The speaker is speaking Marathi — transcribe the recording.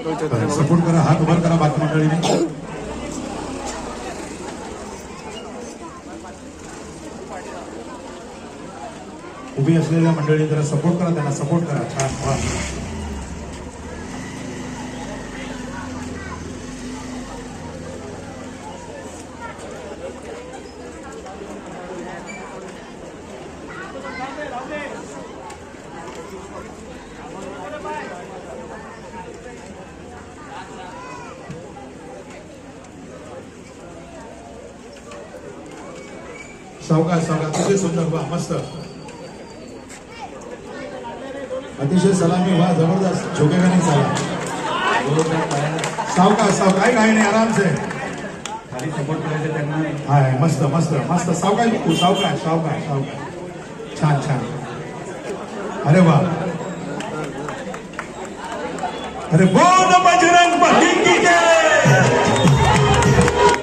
सपोर्ट करा, हात उभार करा बाकी मंडळीने. उभी असलेल्या मंडळी जरा सपोर्ट करा, त्यांना सपोर्ट करा. छान वा. सावकाश सावकाश, अतिशय सुंदर वा, मस्त, अतिशय सलामी वा, जबरदस्त. झोकेगा नहीं साला. सावकाश सावकाश, काही घाई नाही, आराम से खाली सपोर्ट करायचं त्यांना. हाय, मस्त मस्त मस्त. सावकाश सावकाश सावकाश सावकाश. छान छान. अरे वा. अरे बोल बजरंग बली की जय.